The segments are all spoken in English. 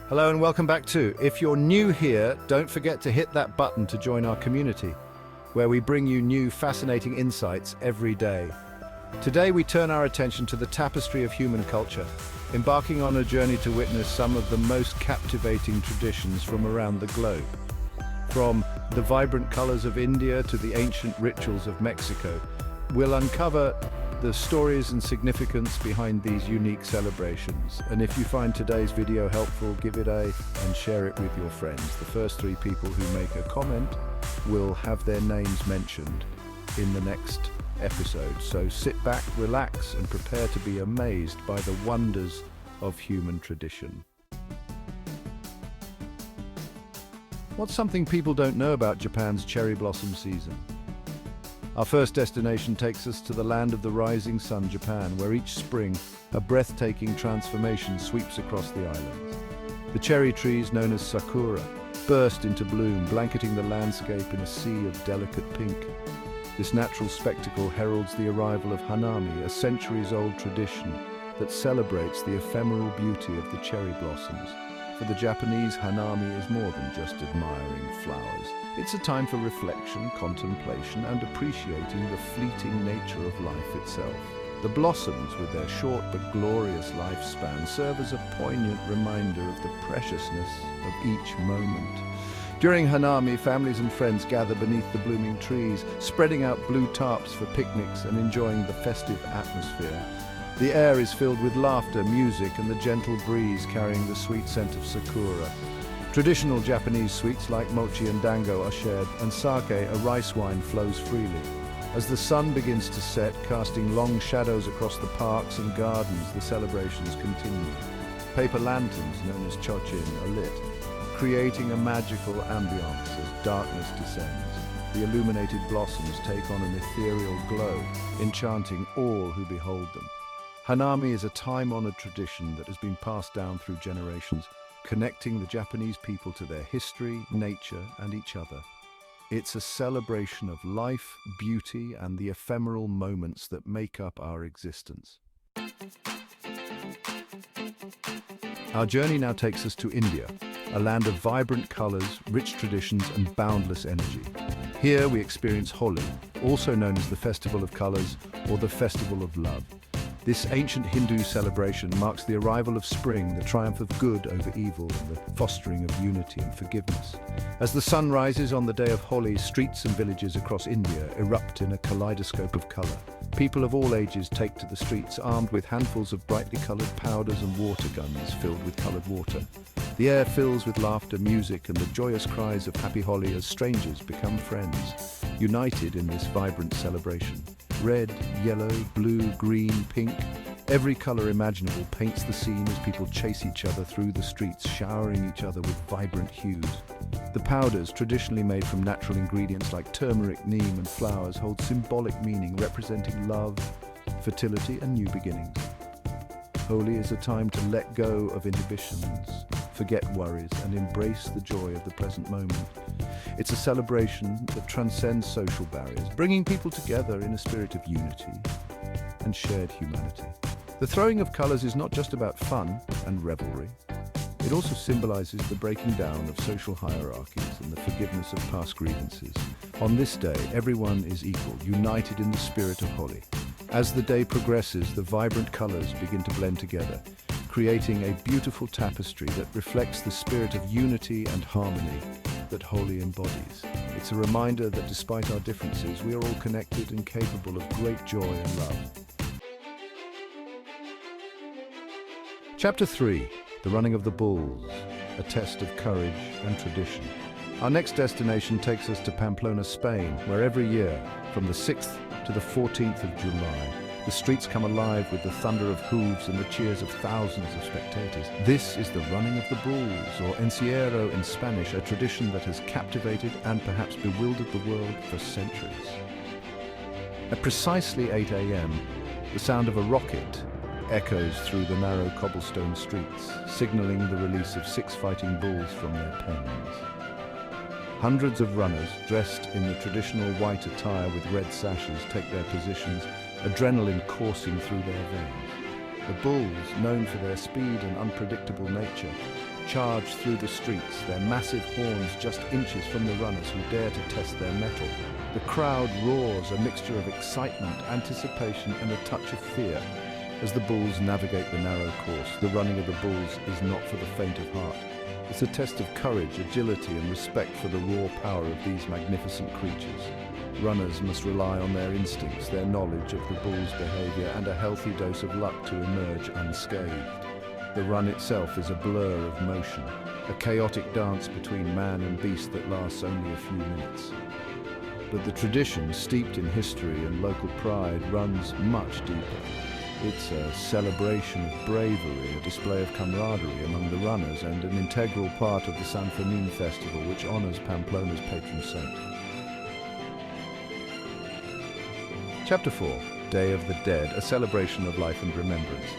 Hello and welcome back to. If you're new here, don't forget to hit that button to join our community, where we bring you new fascinating insights every day. Today we turn our attention to the tapestry of human culture, embarking on a journey to witness some of the most captivating traditions from around the globe. From the vibrant colors of India to the ancient rituals of Mexico, we'll uncover the stories and significance behind these unique celebrations. And if you find today's video helpful, give it a and share it with your friends. The first 3 people who make a comment will have their names mentioned in the next episode. So sit back, relax, and prepare to be amazed by the wonders of human tradition. What's something people don't know about Japan's cherry blossom season? Our first destination takes us to the land of the rising sun, Japan, where each spring a breathtaking transformation sweeps across the island. The cherry trees, known as sakura, burst into bloom, blanketing the landscape in a sea of delicate pink. This natural spectacle heralds the arrival of Hanami, a centuries-old tradition that celebrates the ephemeral beauty of the cherry blossoms. For the Japanese, Hanami is more than just admiring flowers. It's a time for reflection, contemplation, and appreciating the fleeting nature of life itself. The blossoms, with their short but glorious lifespan, serve as a poignant reminder of the preciousness of each moment. During Hanami, families and friends gather beneath the blooming trees, spreading out blue tarps for picnics and enjoying the festive atmosphere. The air is filled with laughter, music, and the gentle breeze carrying the sweet scent of sakura. Traditional Japanese sweets like mochi and dango are shared, and sake, a rice wine, flows freely. As the sun begins to set, casting long shadows across the parks and gardens, the celebrations continue. Paper lanterns, known as chochin, are lit, creating a magical ambiance as darkness descends. The illuminated blossoms take on an ethereal glow, enchanting all who behold them. Hanami is a time-honored tradition that has been passed down through generations, connecting the Japanese people to their history, nature, and each other. It's a celebration of life, beauty, and the ephemeral moments that make up our existence. Our journey now takes us to India, a land of vibrant colors, rich traditions, and boundless energy. Here we experience Holi, also known as the Festival of Colors or the Festival of Love. This ancient Hindu celebration marks the arrival of spring, the triumph of good over evil, and the fostering of unity and forgiveness. As the sun rises on the day of Holi, streets and villages across India erupt in a kaleidoscope of color. People of all ages take to the streets, armed with handfuls of brightly colored powders and water guns filled with colored water. The air fills with laughter, music, and the joyous cries of Happy Holi as strangers become friends, united in this vibrant celebration. Red, yellow, blue, green, pink, every color imaginable paints the scene as people chase each other through the streets, showering each other with vibrant hues. The powders, traditionally made from natural ingredients like turmeric, neem, and flowers, hold symbolic meaning representing love, fertility, and new beginnings. Holi is a time to let go of inhibitions, forget worries, and embrace the joy of the present moment. It's a celebration that transcends social barriers, bringing people together in a spirit of unity and shared humanity. The throwing of colors is not just about fun and revelry. It also symbolizes the breaking down of social hierarchies and the forgiveness of past grievances. On this day, everyone is equal, united in the spirit of Holi. As the day progresses, the vibrant colors begin to blend together, creating a beautiful tapestry that reflects the spirit of unity and harmony that Holi embodies. It's a reminder that despite our differences, we are all connected and capable of great joy and love. Chapter 3. The Running of the Bulls, a test of courage and tradition. Our next destination takes us to Pamplona, Spain, where every year, from the 6th to the 14th of July, the streets come alive with the thunder of hooves and the cheers of thousands of spectators. This is the Running of the Bulls, or encierro in Spanish, a tradition that has captivated and perhaps bewildered the world for centuries. At precisely 8 a.m., the sound of a rocket echoes through the narrow cobblestone streets, signaling the release of 6 fighting bulls from their pens. Hundreds of runners, dressed in the traditional white attire with red sashes, take their positions, adrenaline coursing through their veins. The bulls, known for their speed and unpredictable nature, charge through the streets, their massive horns just inches from the runners who dare to test their mettle. The crowd roars, a mixture of excitement, anticipation, and a touch of fear. As the bulls navigate the narrow course, the running of the bulls is not for the faint of heart. It's a test of courage, agility, and respect for the raw power of these magnificent creatures. Runners must rely on their instincts, their knowledge of the bull's behavior, and a healthy dose of luck to emerge unscathed. The run itself is a blur of motion, a chaotic dance between man and beast that lasts only a few minutes. But the tradition, steeped in history and local pride, runs much deeper. It's a celebration of bravery, a display of camaraderie among the runners, and an integral part of the Symphony festival, which honors Pamplona's patron saint. Chapter 4, Day of the Dead, a celebration of life and remembrance.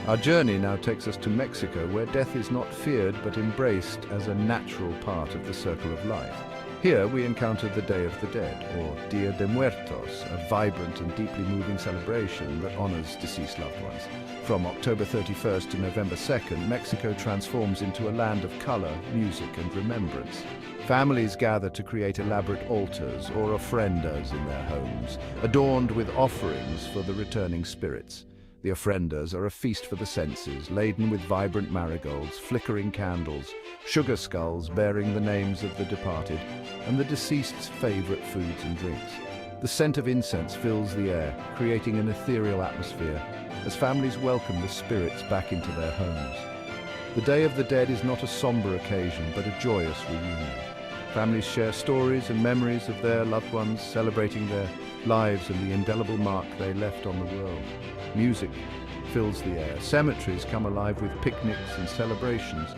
Our journey now takes us to Mexico, where death is not feared but embraced as a natural part of the circle of life. Here we encounter the Day of the Dead, or Dia de Muertos, a vibrant and deeply moving celebration that honors deceased loved ones. From October 31st to November 2nd, Mexico transforms into a land of color, music, and remembrance. Families gather to create elaborate altars or ofrendas in their homes, adorned with offerings for the returning spirits. The ofrendas are a feast for the senses, laden with vibrant marigolds, flickering candles, sugar skulls bearing the names of the departed, and the deceased's favorite foods and drinks. The scent of incense fills the air, creating an ethereal atmosphere, as families welcome the spirits back into their homes. The Day of the Dead is not a somber occasion, but a joyous reunion. Families share stories and memories of their loved ones, celebrating their lives and the indelible mark they left on the world. Music fills the air, cemeteries come alive with picnics and celebrations,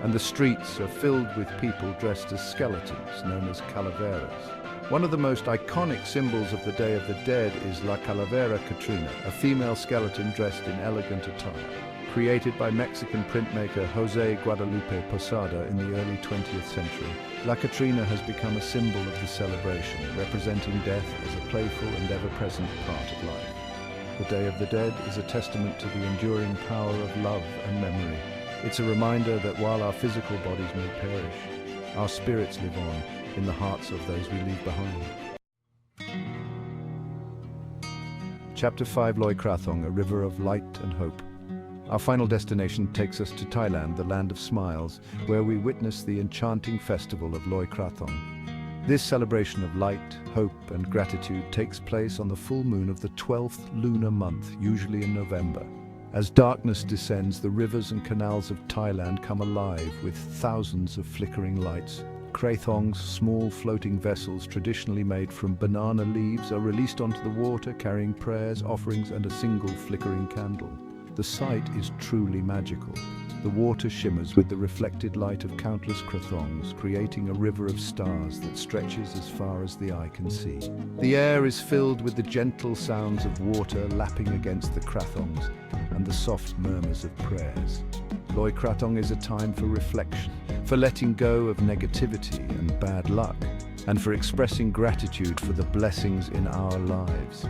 and the streets are filled with people dressed as skeletons, known as calaveras. One of the most iconic symbols of the Day of the Dead is La Calavera Catrina, a female skeleton dressed in elegant attire. Created by Mexican printmaker José Guadalupe Posada in the early 20th century, La Catrina has become a symbol of the celebration, representing death as a playful and ever-present part of life. The Day of the Dead is a testament to the enduring power of love and memory. It's a reminder that while our physical bodies may perish, our spirits live on in the hearts of those we leave behind. Chapter 5, Loy Krathong, a river of light and hope. Our final destination takes us to Thailand, the land of smiles, where we witness the enchanting festival of Loy Krathong. This celebration of light, hope, and gratitude takes place on the full moon of the 12th lunar month, usually in November. As darkness descends, the rivers and canals of Thailand come alive with thousands of flickering lights. Krathongs, small floating vessels traditionally made from banana leaves, are released onto the water carrying prayers, offerings, and a single flickering candle. The sight is truly magical. The water shimmers with the reflected light of countless krathongs, creating a river of stars that stretches as far as the eye can see. The air is filled with the gentle sounds of water lapping against the krathongs and the soft murmurs of prayers. Loy Krathong is a time for reflection, for letting go of negativity and bad luck, and for expressing gratitude for the blessings in our lives.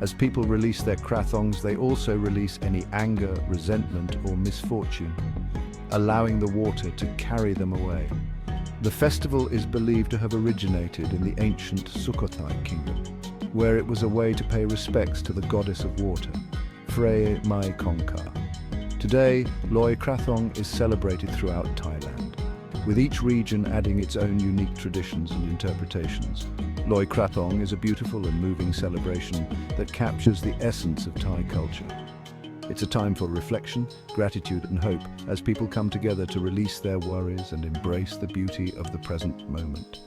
As people release their krathongs, they also release any anger, resentment, or misfortune, allowing the water to carry them away. The festival is believed to have originated in the ancient Sukhothai kingdom, where it was a way to pay respects to the goddess of water, Frey Mai Kongka. Today, Loy Krathong is celebrated throughout Thailand, with each region adding its own unique traditions and interpretations. Loy Krathong is a beautiful and moving celebration that captures the essence of Thai culture. It's a time for reflection, gratitude, and hope as people come together to release their worries and embrace the beauty of the present moment.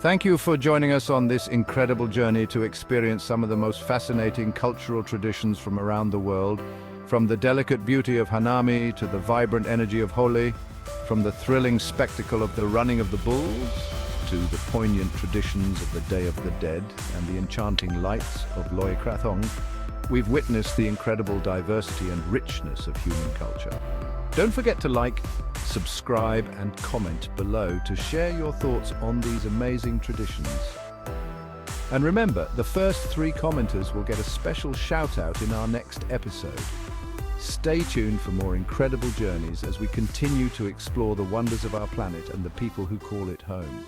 Thank you for joining us on this incredible journey to experience some of the most fascinating cultural traditions from around the world, from the delicate beauty of Hanami to the vibrant energy of Holi, from the thrilling spectacle of the running of the bulls to the poignant traditions of the Day of the Dead and the enchanting lights of Loy Krathong. We've witnessed the incredible diversity and richness of human culture. Don't forget to like, subscribe, and comment below to share your thoughts on these amazing traditions. And remember, the first 3 commenters will get a special shout-out in our next episode. Stay tuned for more incredible journeys as we continue to explore the wonders of our planet and the people who call it home.